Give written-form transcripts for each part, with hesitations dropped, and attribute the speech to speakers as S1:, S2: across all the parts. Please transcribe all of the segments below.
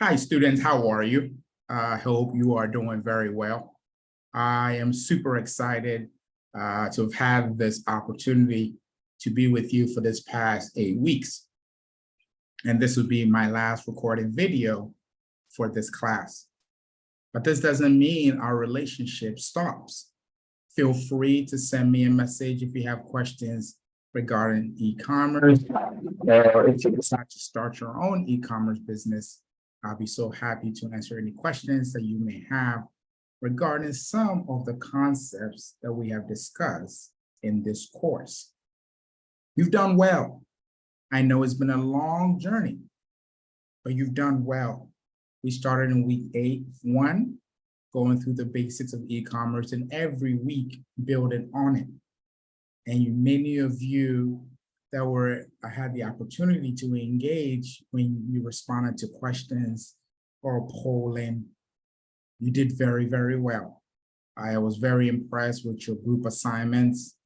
S1: Hi, students. How are you? I hope you are doing very well. I am super excited to have had this opportunity to be with you for this past 8 weeks. And this will be my last recorded video for this class. But this doesn't mean our relationship stops. Feel free to send me a message if you have questions regarding e-commerce, or if you decide to start your own e-commerce business. I'll be so happy to answer any questions that you may have regarding some of the concepts that we have discussed in this course. You've done well. I know it's been a long journey, but you've done well. We started in week 8.1, going through the basics of e-commerce, and every week building on it. And many of you that had the opportunity to engage when you responded to questions or polling, you did very, very well. I was very impressed with your group assignments,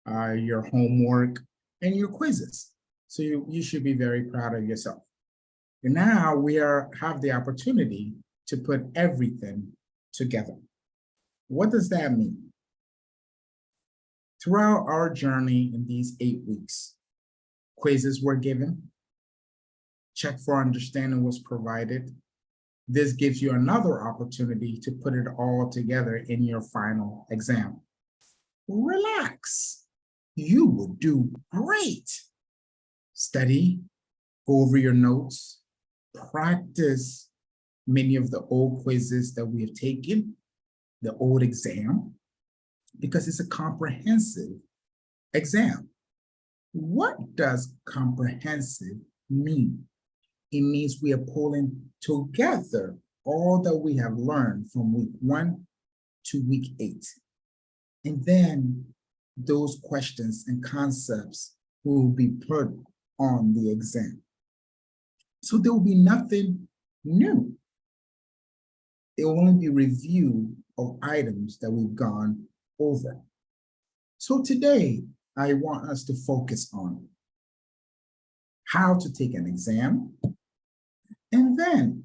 S1: your homework, and your quizzes. So you should be very proud of yourself. And now we have the opportunity to put everything together. What does that mean? Throughout our journey in these 8 weeks, quizzes were given, check for understanding was provided. This gives you another opportunity to put it all together in your final exam. Relax, you will do great. Study, go over your notes, practice many of the old quizzes that we have taken, the old exam, because it's a comprehensive exam. What does comprehensive mean? It means we are pulling together all that we have learned from week 1 to week 8. And then those questions and concepts will be put on the exam. So there will be nothing new. It will only be review of items that we've gone over. So today, I want us to focus on how to take an exam, and then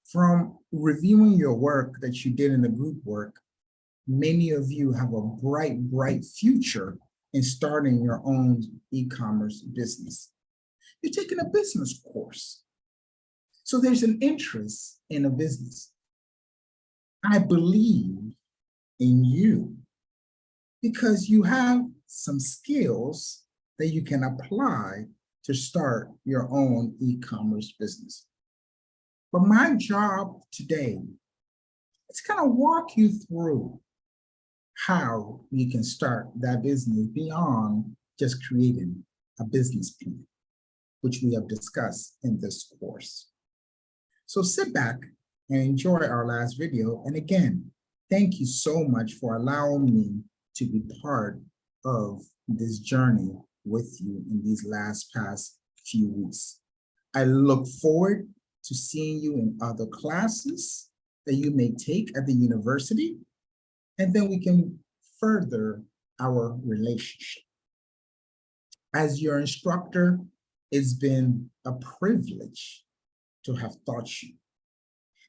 S1: from reviewing your work that you did in the group work, many of you have a bright future in starting your own e-commerce business. You're taking a business course. So there's an interest in a business. I believe in you because you have some skills that you can apply to start your own e-commerce business. But my job today is kind of walk you through how you can start that business beyond just creating a business plan, which we have discussed in this course. So sit back and enjoy our last video. And again, thank you so much for allowing me to be part of this journey with you in these past few weeks. I look forward to seeing you in other classes that you may take at the university, and then we can further our relationship. As your instructor, it's been a privilege to have taught you.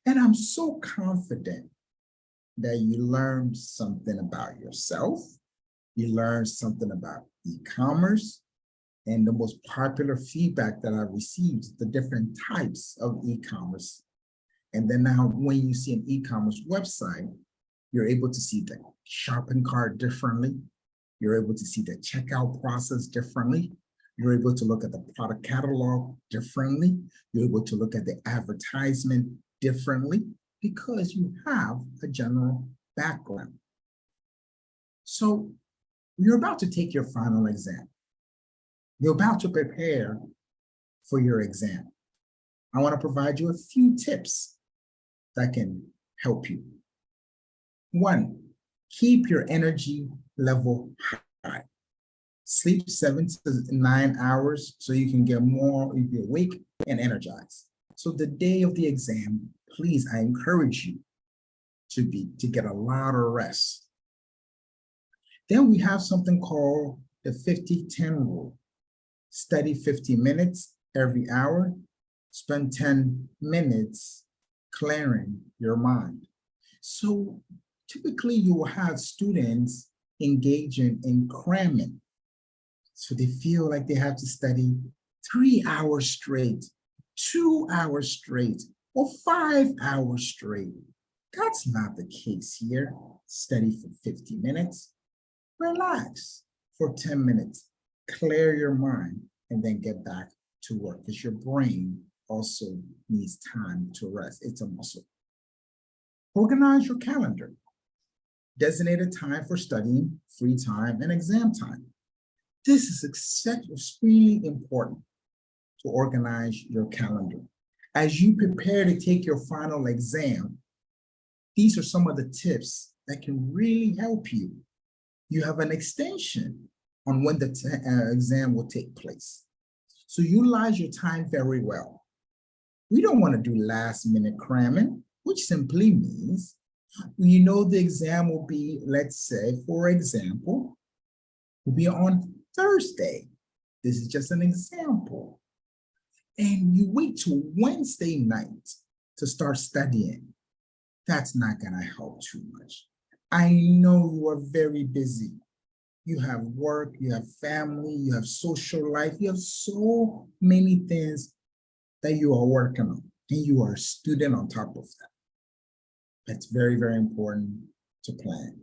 S1: And I'm so confident that you learned something about yourself, you learned something about e-commerce, and the most popular feedback that I've received is the different types of e-commerce. And then now when you see an e-commerce website, you're able to see the shopping cart differently. You're able to see the checkout process differently. You're able to look at the product catalog differently. You're able to look at the advertisement differently because you have a general background. So you're about to take your final exam. You're about to prepare for your exam. I want to provide you a few tips that can help you. 1, keep your energy level high. Sleep 7 to 9 hours so you can get more, you be awake and energized. So the day of the exam, please, I encourage you to get a lot of rest. Then we have something called the 50-10 rule. Study 50 minutes every hour, spend 10 minutes clearing your mind. So typically you will have students engaging in cramming. So they feel like they have to study 3 hours straight, 2 hours straight, or 5 hours straight. That's not the case here. Study for 50 minutes, relax for 10 minutes, clear your mind, and then get back to work because your brain also needs time to rest. It's a muscle. Organize your calendar. Designated time for studying, free time, and exam time. This is extremely important to organize your calendar. As you prepare to take your final exam, these are some of the tips that can really help you. You have an extension on when the exam will take place. So utilize your time very well. We don't want to do last minute cramming, which simply means you know the exam will be, let's say, for example, will be on Thursday. This is just an example. And you wait till Wednesday night to start studying. That's not going to help too much. I know you are very busy. You have work, you have family, you have social life, you have so many things that you are working on, and you are a student on top of that. That's very, very important to plan.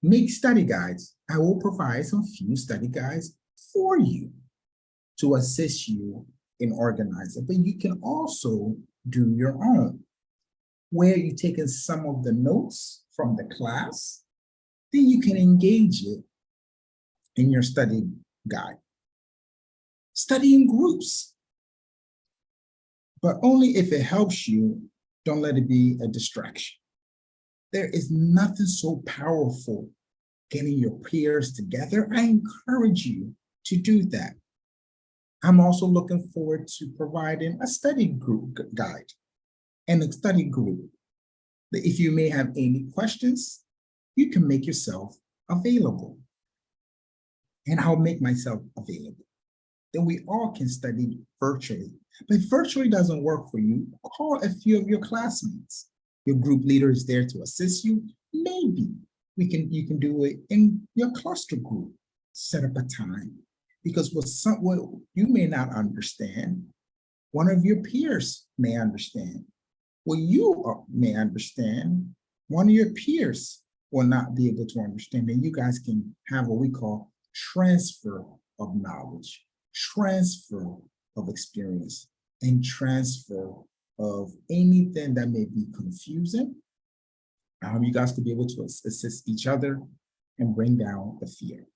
S1: Make study guides. I will provide some few study guides for you to assist you in organizing, but you can also do your own, where you take in some of the notes from the class, then you can engage it in your study guide. Study in groups, but only if it helps you. Don't let it be a distraction. There is nothing so powerful getting your peers together. I encourage you to do that. I'm also looking forward to providing a study group guide and a study group. If you may have any questions, you can make yourself available. And I'll make myself available. Then we all can study virtually. But if virtually doesn't work for you, call a few of your classmates. Your group leader is there to assist you. Maybe you can do it in your cluster group. Set up a time. Because what you may not understand, one of your peers may understand. What you may understand, one of your peers will not be able to understand. And you guys can have what we call transfer of knowledge, transfer of experience, and transfer of anything that may be confusing. You guys could be able to assist each other and bring down the fear.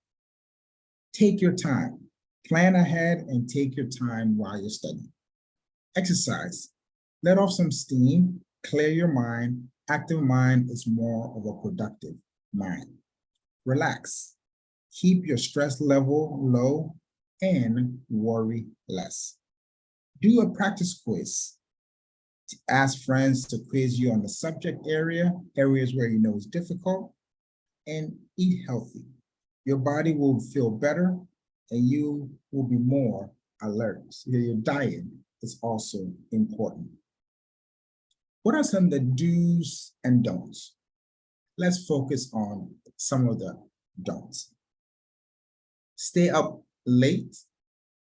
S1: Take your time. Plan ahead and take your time while you're studying. Exercise. Let off some steam, clear your mind. Active mind is more of a productive mind. Relax. Keep your stress level low and worry less. Do a practice quiz. Ask friends to quiz you on the subject areas where you know is difficult, and eat healthy. Your body will feel better and you will be more alert. So your diet is also important. What are some of the do's and don'ts? Let's focus on some of the don'ts. Stay up late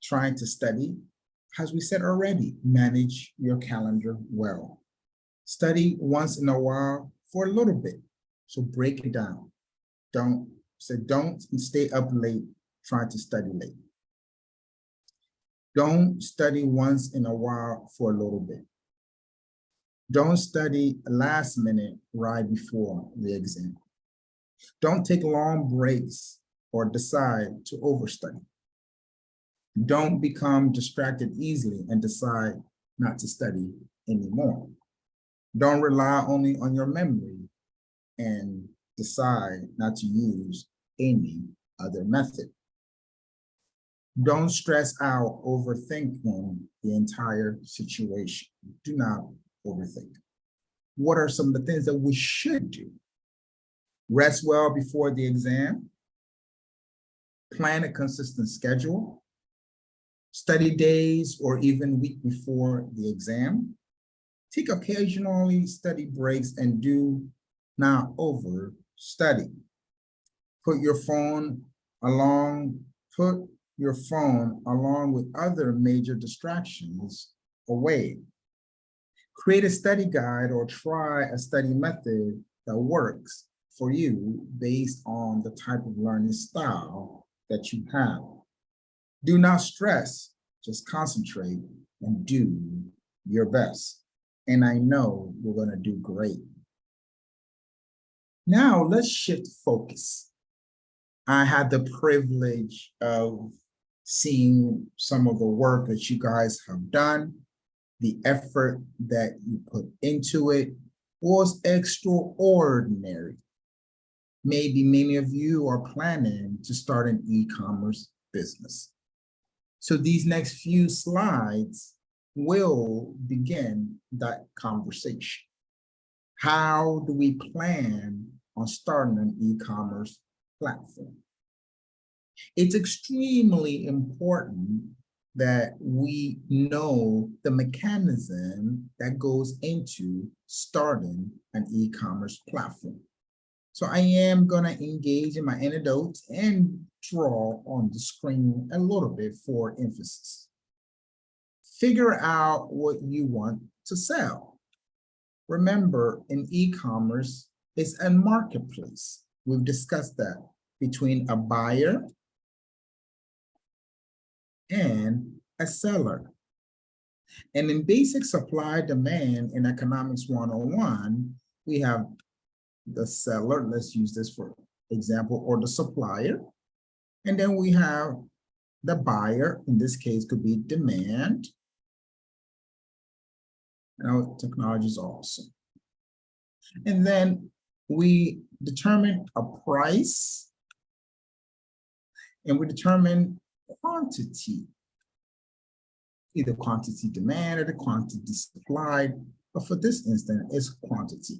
S1: trying to study. As we said already, manage your calendar well. Study once in a while for a little bit. So break it down. Don't stay up late trying to study late. Don't study once in a while for a little bit. Don't study last minute right before the exam. Don't take long breaks or decide to overstudy. Don't become distracted easily and decide not to study anymore. Don't rely only on your memory and decide not to use any other method. Don't stress out overthinking the entire situation. Do not overthink. What are some of the things that we should do? Rest well before the exam. Plan a consistent schedule. Study days or even week before the exam. Take occasionally study breaks and do not over study. Put your phone along with other major distractions away. Create a study guide or try a study method that works for you based on the type of learning style that you have. Do not stress, just concentrate and do your best. And I know you're going to do great. Now let's shift focus. I had the privilege of seeing some of the work that you guys have done. The effort that you put into it was extraordinary. Maybe many of you are planning to start an e-commerce business. So these next few slides will begin that conversation. How do we plan on starting an e-commerce platform? It's extremely important that we know the mechanism that goes into starting an e-commerce platform. So I am going to engage in my anecdotes and draw on the screen a little bit for emphasis. Figure out what you want to sell. Remember, in e-commerce, it's a marketplace. We've discussed that between a buyer and a seller. And in basic supply demand in economics 101, we have the seller, let's use this for example, or the supplier. And then we have the buyer, in this case could be demand. Now technology is awesome. And then we determine a price and we determine quantity, either quantity demand or the quantity supplied, but for this instance, it's quantity.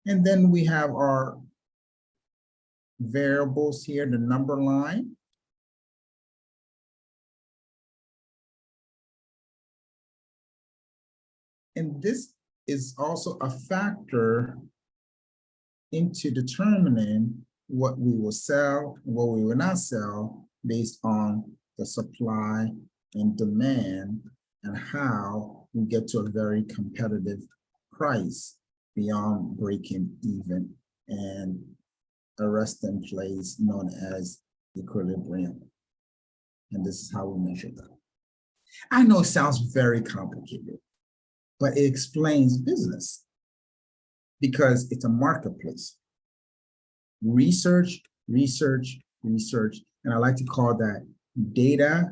S1: And then we have our variables here, the number line. And this is also a factor into determining what we will sell and what we will not sell based on the supply and demand and how we get to a very competitive price beyond breaking even and a resting place known as equilibrium. And this is how we measure that. I know it sounds very complicated, but it explains business because it's a marketplace. Research, research, research, and I like to call that data,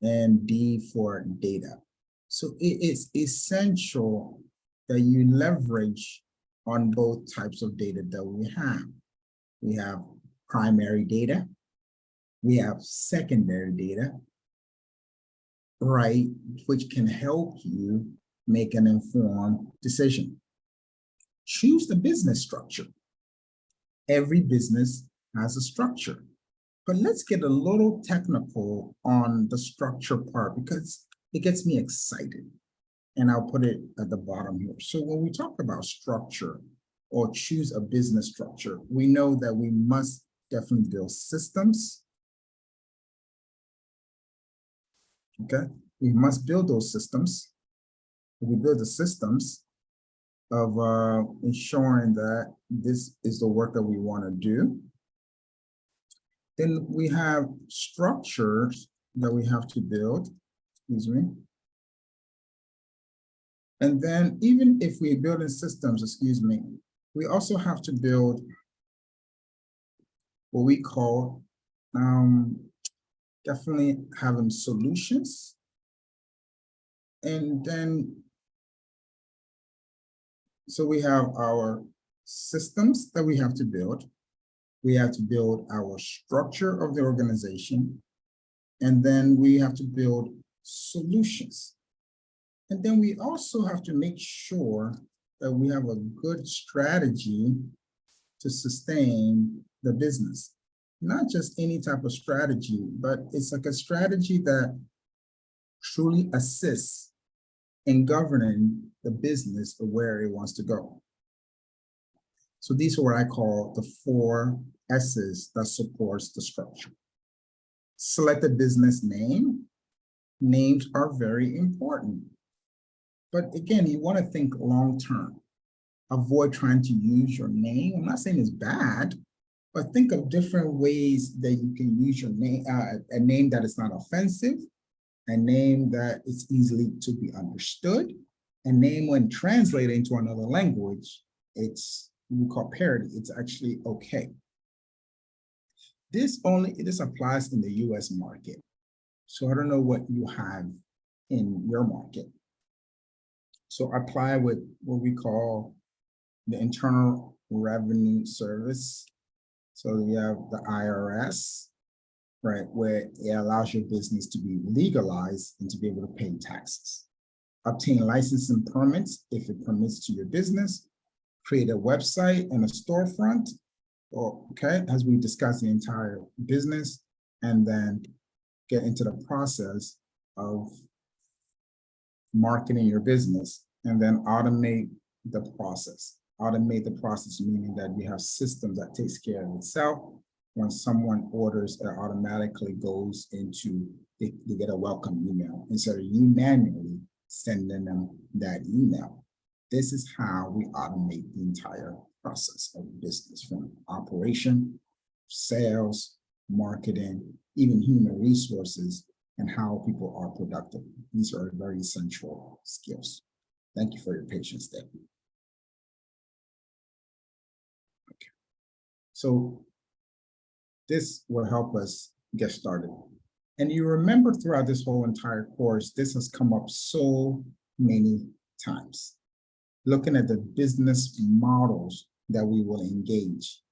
S1: and D for data. So it is essential that you leverage on both types of data that we have. We have primary data, we have secondary data, right, which can help you make an informed decision. Choose the business structure. Every business has a structure, but let's get a little technical on the structure part because it gets me excited. And I'll put it at the bottom here. So when we talk about structure or choose a business structure, we know that we must definitely build systems. Okay, we must build those systems. We build the systems of ensuring that this is the work that we want to do. Then we have structures that we have to build, excuse me. And then even if we build in systems, excuse me, we also have to build what we call definitely having solutions. And then, so we have our systems that we have to build. We have to build our structure of the organization. And then we have to build solutions. And then we also have to make sure that we have a good strategy to sustain the business. Not just any type of strategy, but it's like a strategy that truly assists in governing the business of where it wants to go. So these are what I call the 4 S's that supports the structure. Select a business name. Names are very important. But again, you want to think long-term. Avoid trying to use your name. I'm not saying it's bad, but think of different ways that you can use your name, a name that is not offensive, a name that is easily to be understood, a name when translated into another language, it's we call parody, it's actually okay. This applies in the US market. So I don't know what you have in your market. So apply with what we call the Internal Revenue Service. So you have the IRS, right, where it allows your business to be legalized and to be able to pay taxes. Obtain license and permits if it permits to your business. Create a website and a storefront, or okay, as we discussed the entire business, and then get into the process of marketing your business, and then automate the process. Automate the process, meaning that we have systems that takes care of itself. When someone orders, it automatically goes into, they get a welcome email instead of you manually sending them that email. This is how we automate the entire process of the business, from operation, sales, marketing, even human resources, and how people are productive. These are very essential skills. Thank you for your patience there. Okay. So this will help us get started. And you remember throughout this whole entire course, this has come up so many times. Looking at the business models that we will engage.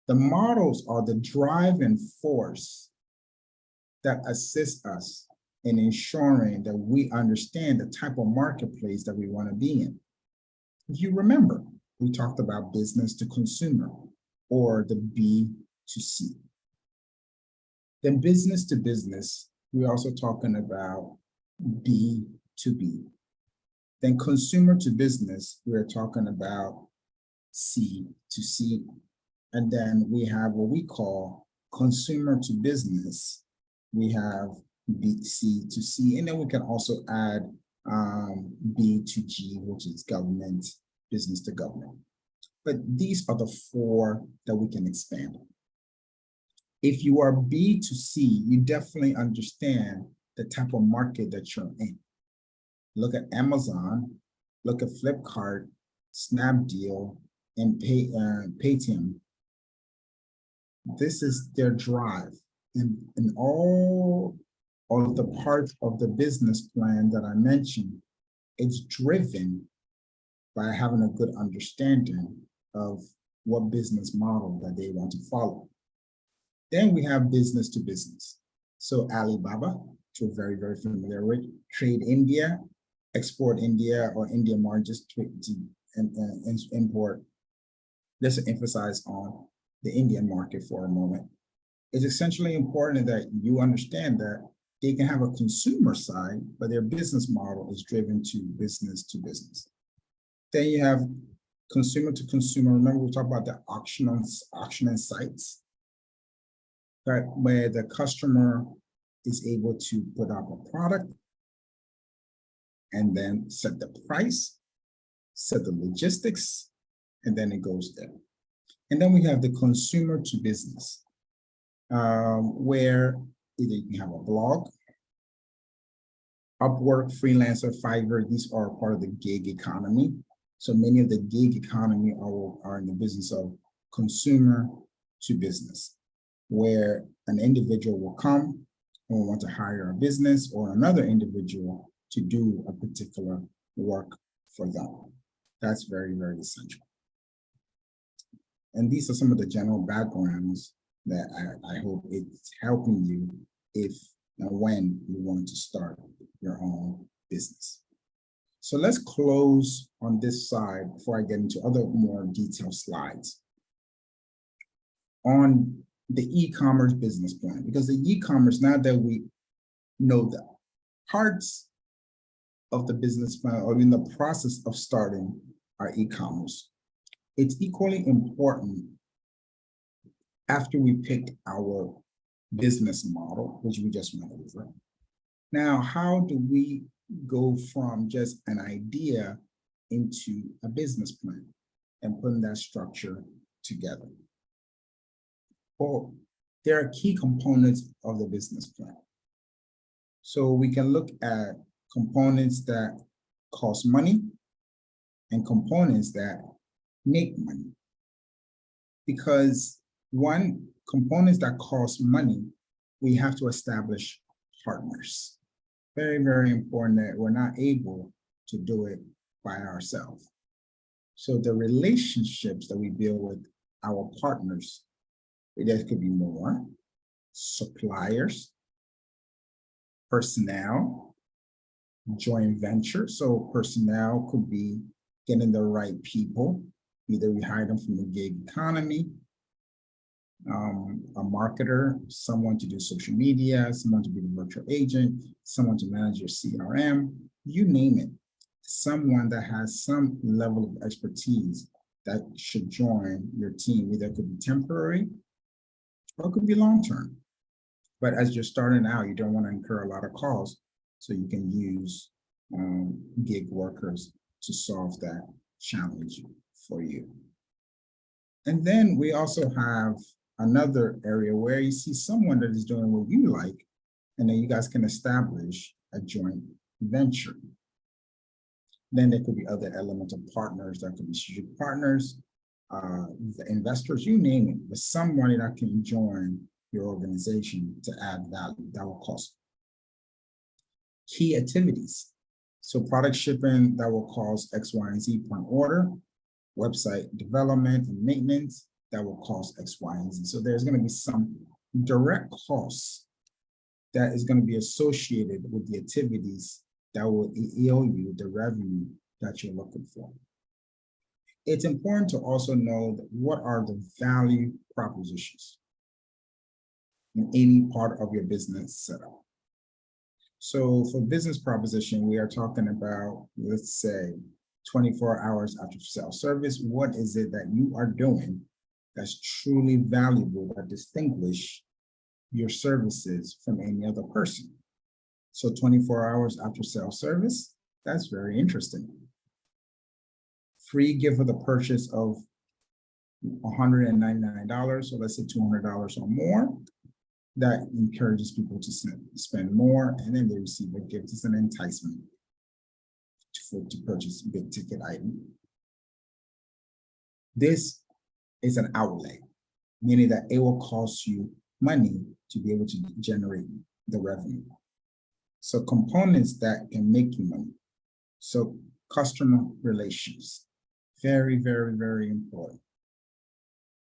S1: The models are the driving force that assist us in ensuring that we understand the type of marketplace that we want to be in. If you remember, we talked about business to consumer, or the B2C. Then business to business, we're also talking about B2B. Then consumer to business, we're talking about C2C. And then we have what we call consumer to business. We have C2C, and then we can also add B2G, which is government, business to government. But these are the 4 that we can expand on. If you are B2C, you definitely understand the type of market that you're in. Look at Amazon, look at Flipkart, Snapdeal, and Paytm. This is their drive. And all of the parts of the business plan that I mentioned, it's driven by having a good understanding of what business model that they want to follow. Then we have business to business. So Alibaba, which we're very, very familiar with, Trade India, Export India, or India Markets to import. Let's emphasize on the Indian market for a moment. It's essentially important that you understand that they can have a consumer side, but their business model is driven to business. Then you have consumer to consumer. Remember, we talked about the auction sites, right, where the customer is able to put up a product and then set the price, set the logistics, and then it goes there. And then we have the consumer to business, where either you can have a blog, Upwork, Freelancer, Fiverr. These are part of the gig economy. So many of the gig economy are in the business of consumer to business, where an individual will come and will want to hire a business or another individual to do a particular work for them. That's very, very essential. And these are some of the general backgrounds that I hope it's helping you if and when you want to start your own business. So let's close on this side before I get into other more detailed slides on the e-commerce business plan, because the e-commerce, now that we know the parts of the business plan or in the process of starting our e-commerce. It's equally important after we pick our business model, which we just went over. Now, how do we go from just an idea into a business plan and putting that structure together? Well, there are key components of the business plan. So we can look at components that cost money and components that make money. Because one, components that cost money, we have to establish partners. Very, very important that we're not able to do it by ourselves. So the relationships that we build with our partners, there could be more, suppliers, personnel, joint venture. So personnel could be getting the right people. Either we hire them from the gig economy, a marketer, someone to do social media, someone to be the virtual agent, someone to manage your CRM, you name it. Someone that has some level of expertise that should join your team. Either it could be temporary or it could be long-term. But as you're starting out, you don't want to incur a lot of costs, so you can use gig workers to solve that challenge for you. And then we also have another area where you see someone that is doing what you like, and then you guys can establish a joint venture. Then there could be other elements of partners, that could be strategic partners, the investors, you name it, but someone that can join your organization to add value that will cost. Key activities. So product shipping that will cost X, Y, and Z per order, website development and maintenance that will cost X, Y, and Z. So there's going to be some direct costs that is going to be associated with the activities that will yield you the revenue that you're looking for. It's important to also know that what are the value propositions in any part of your business setup. So for business proposition, we are talking about, let's say, 24 hours after sale service. What is it that you are doing that's truly valuable, that distinguish your services from any other person? So 24 hours after sale service, that's very interesting. Free gift for the purchase of $199, so let's say $200 or more. That encourages people to spend more, and then they receive a gift. It's an enticement to purchase a big ticket item. This is an outlay, meaning that it will cost you money to be able to generate the revenue. So components that can make you money. So customer relations, very, very, very important.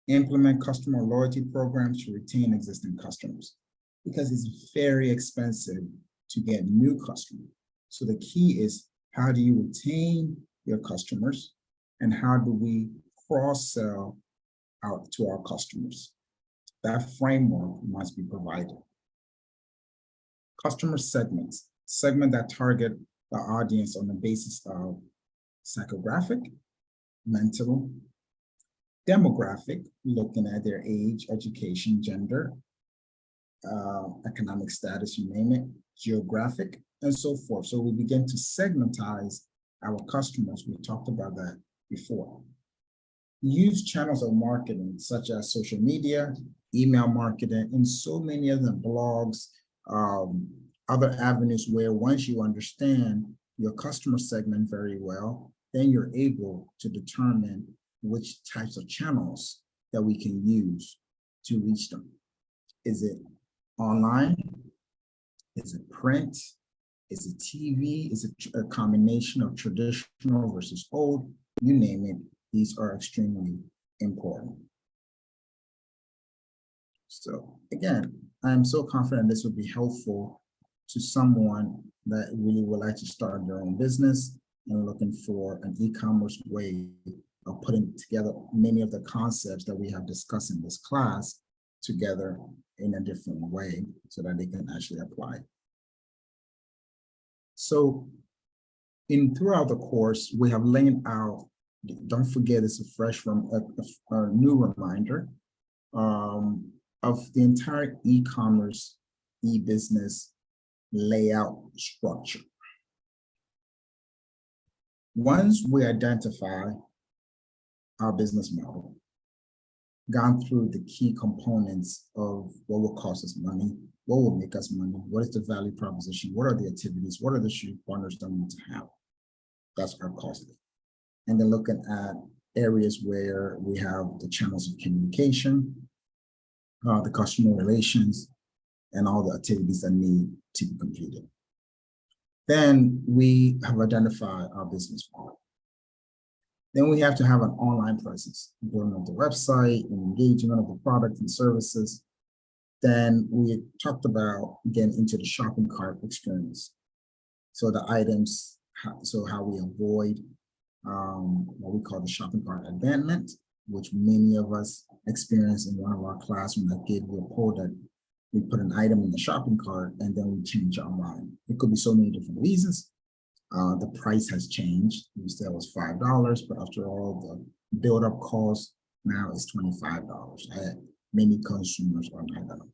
S1: Implement customer loyalty programs to retain existing customers, because it's very expensive to get new customers. So the key is, how do you retain your customers, and how do we cross-sell out to our customers? That framework must be provided. Customer segments, segment that target the audience on the basis of psychographic, mental, demographic, looking at their age, education, gender, economic status, you name it, geographic, and so forth. So we begin to segmentize our customers. We talked about that before. Use channels of marketing such as social media, email marketing, and so many of them, blogs, other avenues where once you understand your customer segment very well, then you're able to determine which types of channels that we can use to reach them. Is it online? Is it print? Is it TV? Is it a combination of traditional versus old? You name it, these are extremely important. So again, I'm so confident this will be helpful to someone that really would like to start their own business and looking for an e-commerce way of putting together many of the concepts that we have discussed in this class together in a different way so that they can actually apply. So throughout the course, we have laid out, don't forget, it's a new reminder of the entire e-commerce, e-business layout structure. Once we identify our business model, gone through the key components of what will cost us money, what will make us money, what is the value proposition, what are the activities, what are the strategic partners that we need to have. That's our cost. And then looking at areas where we have the channels of communication, the customer relations, and all the activities that need to be completed. Then we have identified our business model. Then we have to have an online presence, building of the website and engagement of the product and services. Then we talked about getting into the shopping cart experience. So the items, so how we avoid what we call the shopping cart abandonment, which many of us experience in one of our classes when I gave you a poll that we put an item in the shopping cart and then we change our mind. It could be so many different reasons. The price has changed. We said it was $5, but after all, the build-up cost now is $25. Many consumers are not gonna pay.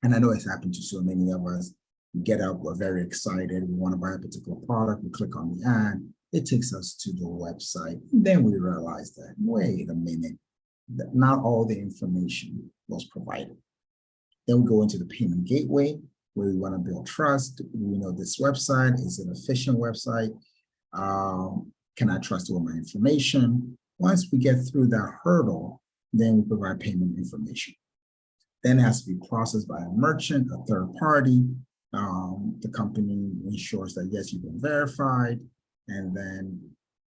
S1: And I know it's happened to so many of us. We get up, we're very excited, we want to buy a particular product, we click on the ad, it takes us to the website. Then we realize that, wait a minute, that not all the information was provided. Then we go into the payment gateway, where we want to build trust. We know this website is an efficient website. Can I trust it with my information? Once we get through that hurdle, then we provide payment information. Then it has to be processed by a merchant, a third party. The company ensures that, yes, you've been verified, and then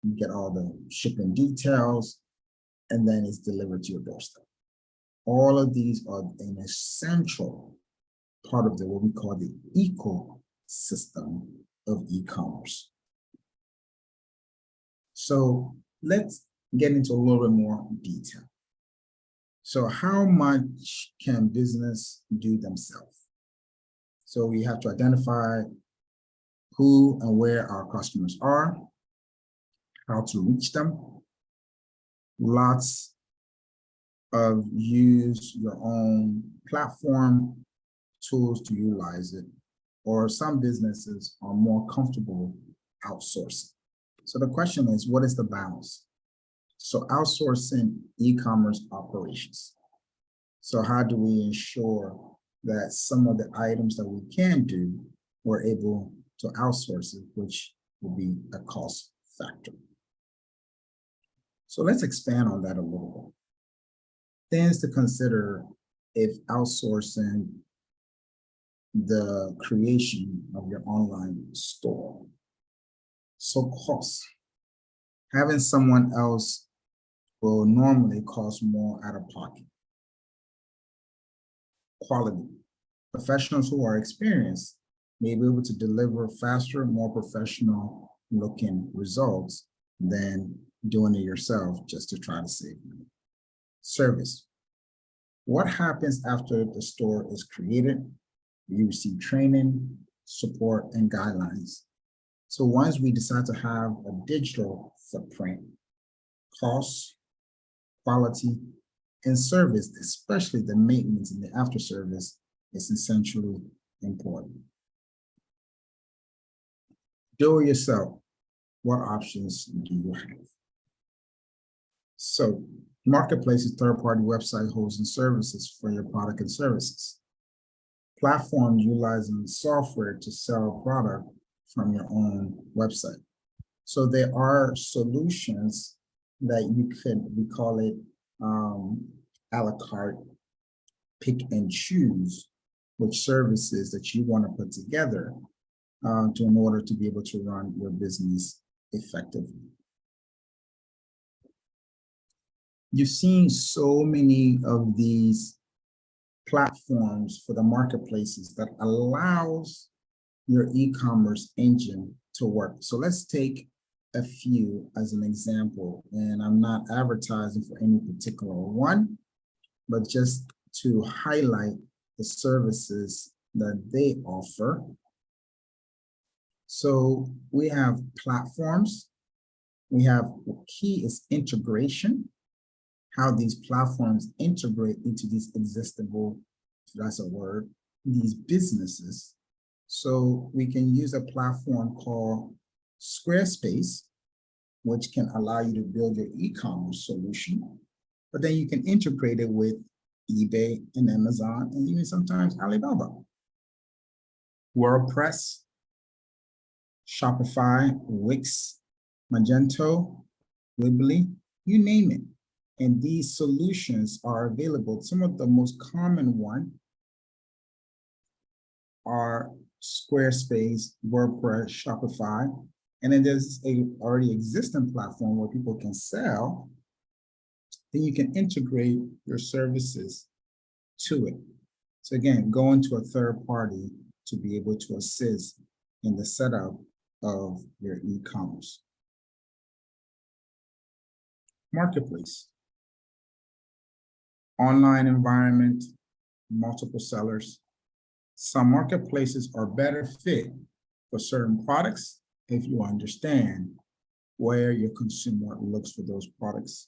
S1: you get all the shipping details, and then it's delivered to your doorstep. All of these are an essential part of what we call the ecosystem of e-commerce. So let's get into a little bit more detail. So how much can business do themselves? So we have to identify who and where our customers are, how to reach them, lots of use your own platform, tools to utilize it, or some businesses are more comfortable outsourcing. So the question is, what is the balance? So outsourcing e-commerce operations. So how do we ensure that some of the items that we can do, we're able to outsource it, which will be a cost factor. So let's expand on that a little bit. Things to consider if outsourcing the creation of your online store. So cost. Having someone else will normally cost more out of pocket. Quality. Professionals who are experienced may be able to deliver faster, more professional looking results than doing it yourself just to try to save money. Service. What happens after the store is created? You receive training, support, and guidelines. So once we decide to have a digital footprint, cost, quality, and service, especially the maintenance and the after service, is essentially important. Do it yourself. What options do you have? So marketplaces, third-party website hosting services for your product and services. Platforms utilizing software to sell a product from your own website. So there are solutions that you could, we call it a la carte, pick and choose which services that you want to put together in order to be able to run your business effectively. You've seen so many of these platforms for the marketplaces that allows your e-commerce engine to work. So let's take a few as an example, and I'm not advertising for any particular one, but just to highlight the services that they offer. So we have platforms. We have key is integration, how these platforms integrate into these existable, if that's a word, these businesses. So we can use a platform called Squarespace, which can allow you to build your e-commerce solution, but then you can integrate it with eBay and Amazon and even sometimes Alibaba. WordPress, Shopify, Wix, Magento, Weebly, you name it. And these solutions are available. Some of the most common one are Squarespace, WordPress, Shopify. And then there's a already existing platform where people can sell. Then you can integrate your services to it. So again, going to a third party to be able to assist in the setup of your e-commerce. Marketplace. Online environment, multiple sellers. Some marketplaces are better fit for certain products if you understand where your consumer looks for those products.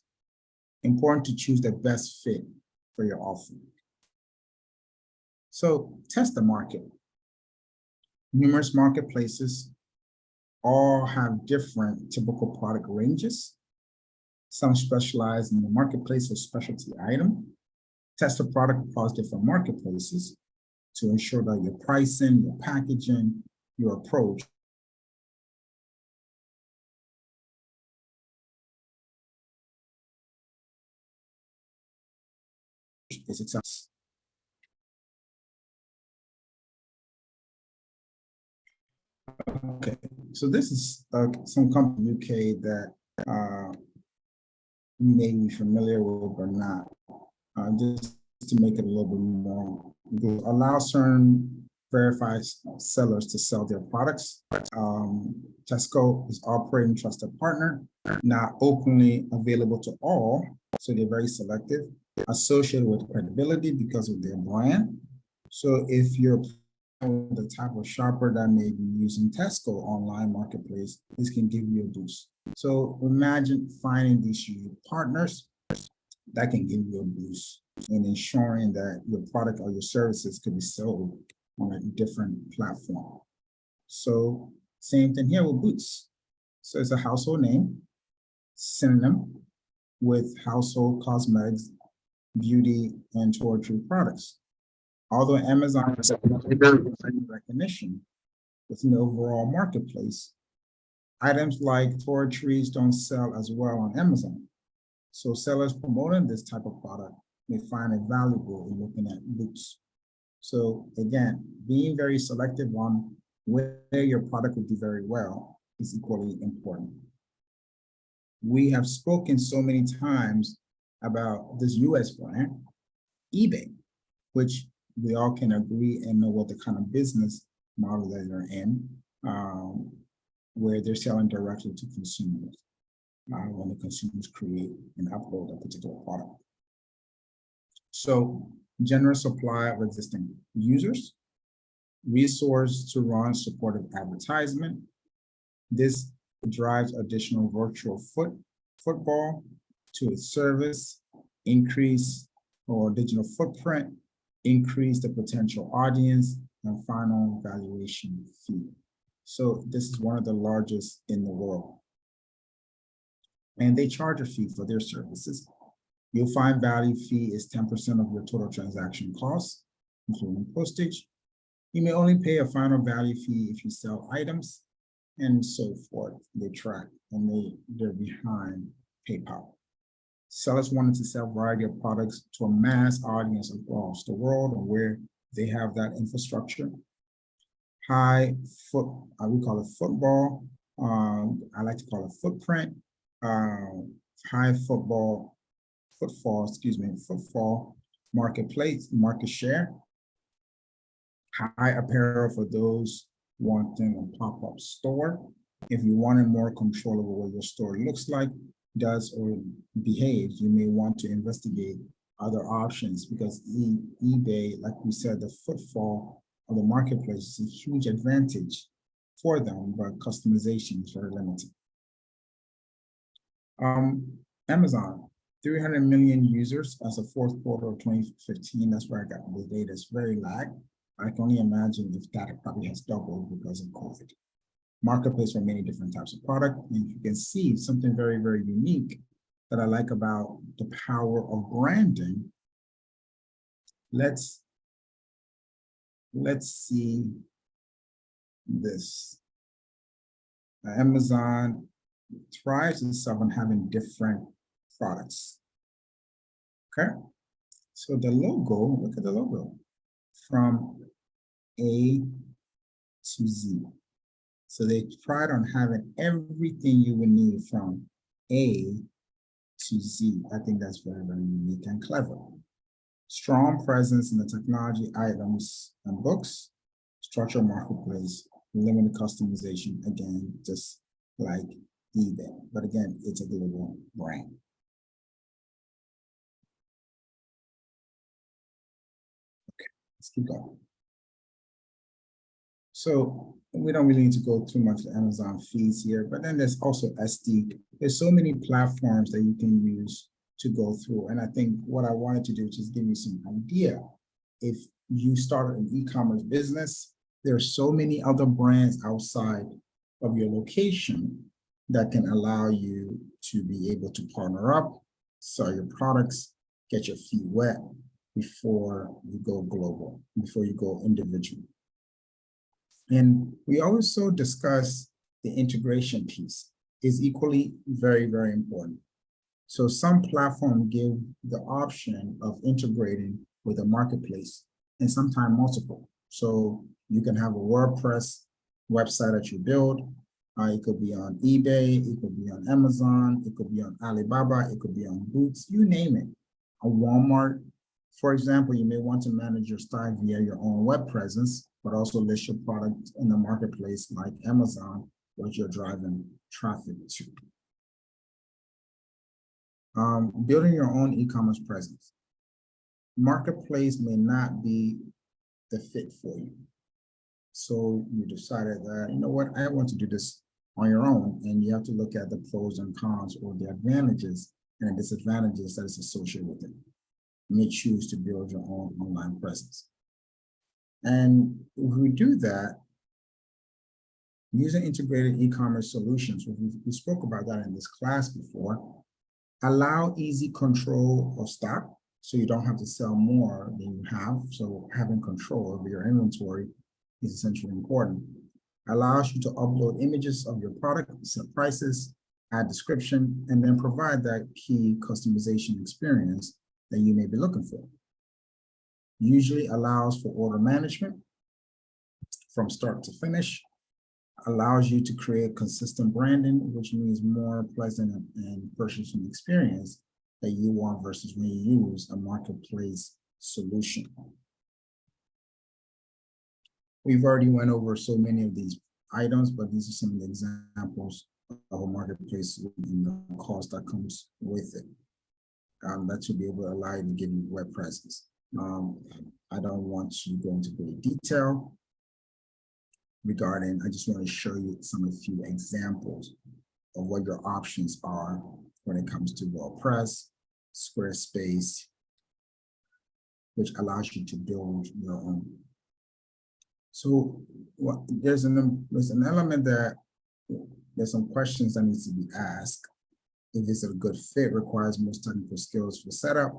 S1: Important to choose the best fit for your offering. So test the market. Numerous marketplaces all have different typical product ranges. Some specialize in the marketplace or specialty item. Test the product across different marketplaces to ensure that your pricing, your packaging, your approach is successful. Okay, so this is some company in UK that you may be familiar with or not. Just to make it a little bit more, allow certain verified sellers to sell their products. Tesco is operating trusted partner, not openly available to all, so they're very selective, associated with credibility because of their brand. So if you're the type of shopper that may be using Tesco online marketplace, this can give you a boost. So imagine finding these partners that can give you a boost in ensuring that your product or your services could be sold on a different platform. So same thing here with Boots. So it's a household name, synonym with household cosmetics, beauty, and toiletry products. Although Amazon has recognition within the overall marketplace, items like toiletries don't sell as well on Amazon. So sellers promoting this type of product may find it valuable in looking at Boots. So again, being very selective on where your product will do very well is equally important. We have spoken so many times about this US brand, eBay, which we all can agree and know what the kind of business model that they're in, where they're selling directly to consumers when the consumers create and upload a particular product. So generous supply of existing users, resource to run supportive advertisement. This drives additional virtual football to its service, increase or digital footprint, increase the potential audience, and final valuation fee. So this is one of the largest in the world. And they charge a fee for their services. You'll find value fee is 10% of your total transaction costs, including postage. You may only pay a final value fee if you sell items, and so forth. They track and they're behind PayPal. Sellers wanted to sell a variety of products to a mass audience across the world and where they have that infrastructure. We call it football. I like to call it footprint. High footfall marketplace, market share. High apparel for those wanting a pop-up store. If you wanted more control over what your store looks like, does, or behaves, you may want to investigate other options because eBay, like we said, the footfall of the marketplace is a huge advantage for them, but customization is very limited. Amazon, 300 million users as of fourth quarter of 2015. That's where I got the data. It's very lag. I can only imagine if that probably has doubled because of COVID. Marketplace for many different types of product. And you can see something very, very unique that I like about the power of branding. Let's see this. Amazon thrives itself on having different products. Okay, so the logo, look at the logo from A to Z. So they pride on having everything you would need from A to Z. I think that's very, very unique and clever. Strong presence in the technology, items, and books. Structured marketplace, limited customization, again, just like eBay. But again, it's a global brand. Okay, let's keep going. So we don't really need to go too much to Amazon fees here, but then there's also SD. There's so many platforms that you can use to go through. And I think what I wanted to do is just give you some idea. If you start an e-commerce business, there are so many other brands outside of your location that can allow you to be able to partner up, sell your products, get your feet wet before you go global, before you go individual. And we also discuss the integration piece is equally very, very important. So some platforms give the option of integrating with a marketplace and sometimes multiple. So you can have a WordPress website that you build. It could be on eBay, it could be on Amazon, it could be on Alibaba, it could be on Boots, you name it. A Walmart, for example, you may want to manage your site via your own web presence, but also list your product in the marketplace like Amazon, which you're driving traffic to. Building your own e-commerce presence. Marketplace may not be the fit for you. So you decided that, you know what, I want to do this on your own, and you have to look at the pros and cons or the advantages and the disadvantages that is associated with it. You may choose to build your own online presence. And if we do that, using integrated e-commerce solutions, we spoke about that in this class before, allow easy control of stock, so you don't have to sell more than you have. So having control over your inventory is essentially important. Allows you to upload images of your product, set prices, add description, and then provide that key customization experience that you may be looking for. Usually allows for order management from start to finish, allows you to create consistent branding, which means more pleasant and purchasing experience that you want versus when you use a marketplace solution. We've already went over so many of these items, but these are some of the examples of a marketplace and the cost that comes with it. That should be able to allow you to give you web presence. I don't want to go into great detail regarding, I just want to show you some of a few examples of what your options are when it comes to WordPress, Squarespace, which allows you to build your own. So there's an element that there's some questions that needs to be asked. If it's a good fit, requires most technical skills for setup,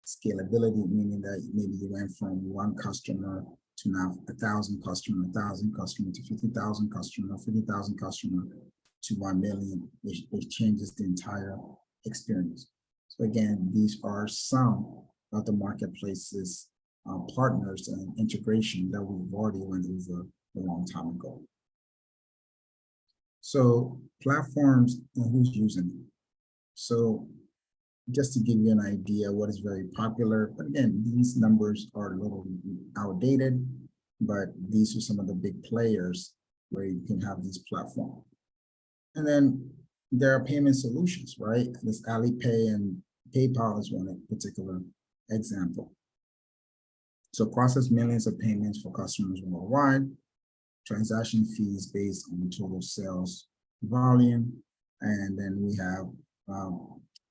S1: scalability, meaning that maybe you went from one customer to now 1,000 customer, 1,000 customer to 50,000 customer, 50,000 customer to 1 million, which changes the entire experience. So again, these are some of the marketplaces partners and integration that we've already went over a long time ago. So platforms and who's using them. So just to give you an idea what is very popular, but again, these numbers are a little outdated, but these are some of the big players where you can have these platforms. And then there are payment solutions, right? This Alipay and PayPal is one particular example. So process millions of payments for customers worldwide, transaction fees based on total sales volume. And then we have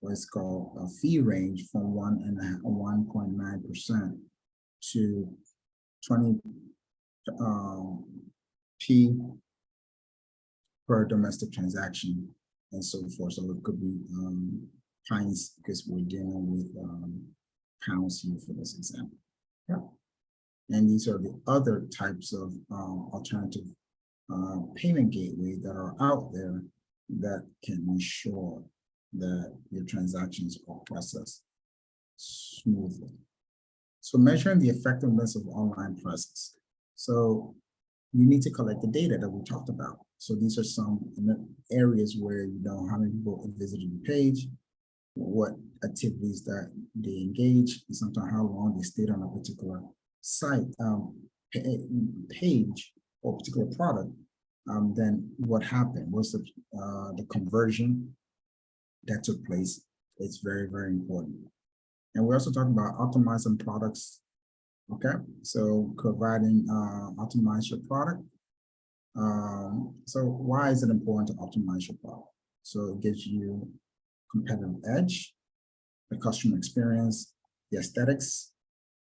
S1: what's called a fee range from 1.9% to 20 P per domestic transaction and so forth. So it could be pints because we're dealing with pounds here for this example. Yeah. And these are the other types of alternative payment gateway that are out there that can ensure that your transactions are processed smoothly. So measuring the effectiveness of online presence. So you need to collect the data that we talked about. So these are some areas where you know how many people visited your page, what activities that they engage, and sometimes how long they stayed on a particular site, page or particular product. Then what happened? What's the conversion that took place? It's very, very important. And we also talk about optimizing products. Okay, so providing optimize your product. So why is it important to optimize your product? So it gives you competitive edge, the customer experience, the aesthetics,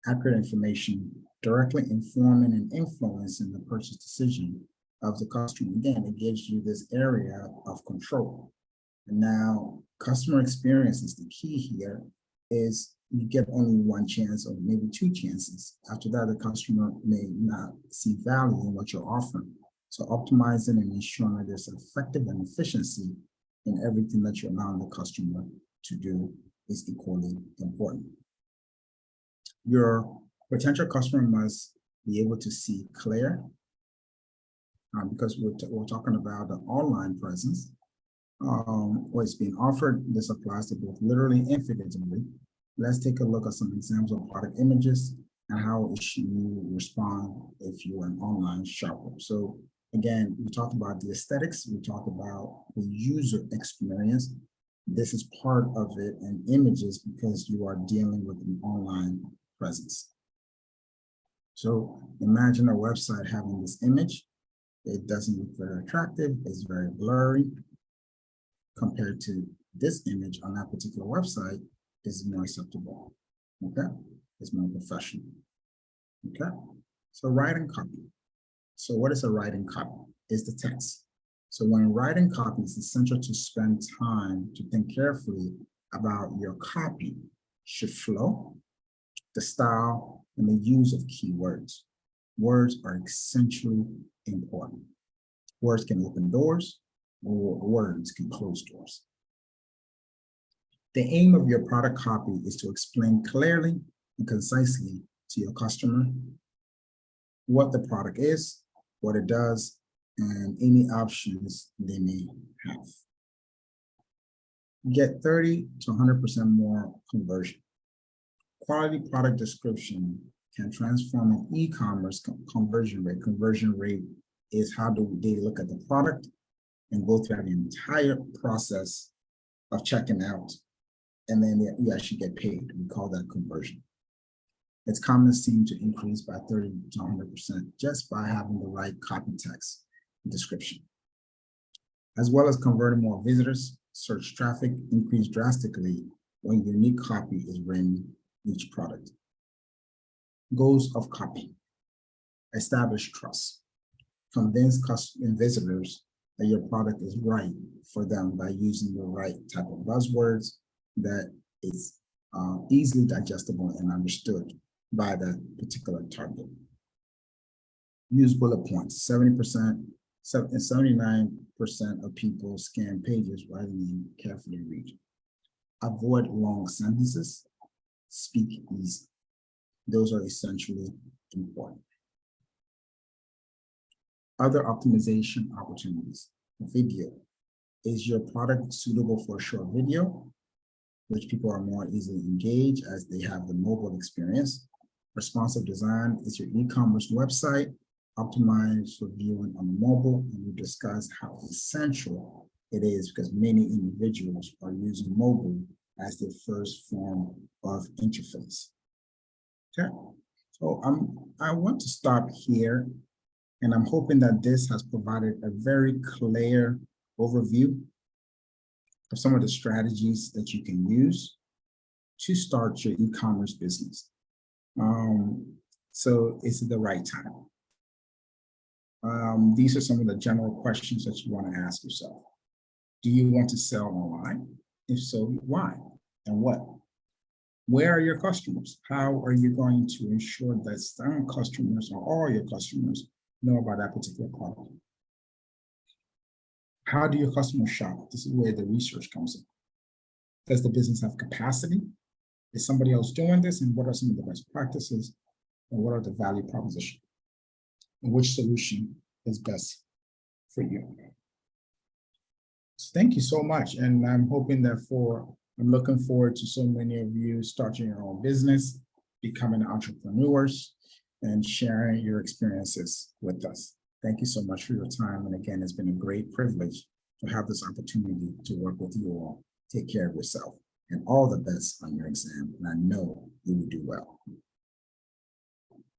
S1: accurate information, directly informing and influencing the purchase decision of the customer. Again, it gives you this area of control. And now customer experience is the key here, is you get only one chance or maybe two chances. After that, the customer may not see value in what you're offering. So optimizing and ensuring that there's effective and efficiency in everything that you're allowing the customer to do is equally important. Your potential customer must be able to see clear, because we're talking about the online presence. What's being offered, this applies to both literally and figuratively. Let's take a look at some examples of product images and how you respond if you're an online shopper. So again, we talked about the aesthetics, we talked about the user experience. This is part of it, and images, because you are dealing with an online presence. So imagine a website having this image. It doesn't look very attractive, it's very blurry. Compared to this image on that particular website, is more acceptable. Okay, it's more professional. Okay, so writing copy. So what is a writing copy? It's the text. So when writing copy, it's essential to spend time to think carefully about your copy should flow, the style, and the use of keywords. Words are essentially important. Words can open doors, or words can close doors. The aim of your product copy is to explain clearly and concisely to your customer what the product is, what it does, and any options they may have. Get 30 to 100% more conversion. Quality product description can transform an e-commerce conversion rate. Conversion rate is how do they look at the product and go through the entire process of checking out, and then you actually get paid. We call that conversion. Its comments seem to increase by 30 to 100% just by having the right copy text description. As well as converting more visitors, search traffic increase drastically when unique copy is written each product. Goals of copy: establish trust, convince customers and visitors that your product is right for them by using the right type of buzzwords that is easily digestible and understood by that particular target. Use bullet points. 70% and 79% of people scan pages rather than carefully read. Avoid long sentences. Speak easy. Those are essentially important. Other optimization opportunities. Video. Is your product suitable for a short video, which people are more easily engaged as they have the mobile experience? Responsive design. Is your e-commerce website optimized for viewing on the mobile? And we discussed how essential it is because many individuals are using mobile as their first form of interface. Okay, so I want to stop here And I'm hoping that this has provided a very clear overview of some of the strategies that you can use to start your e-commerce business. So is it the right time? These are some of the general questions that you want to ask yourself. Do you want to sell online? If so, why and what? Where are your customers? How are you going to ensure that some customers or all your customers know about that particular product? How do your customers shop? This is where the research comes in. Does the business have capacity? Is somebody else doing this? And what are some of the best practices? And what are the value propositions? And which solution is best for you? So thank you so much. And I'm hoping that I'm looking forward to so many of you starting your own business, becoming entrepreneurs, and sharing your experiences with us. Thank you so much for your time. And again, it's been a great privilege to have this opportunity to work with you all. Take care of yourself and all the best on your exam. And I know you will do well.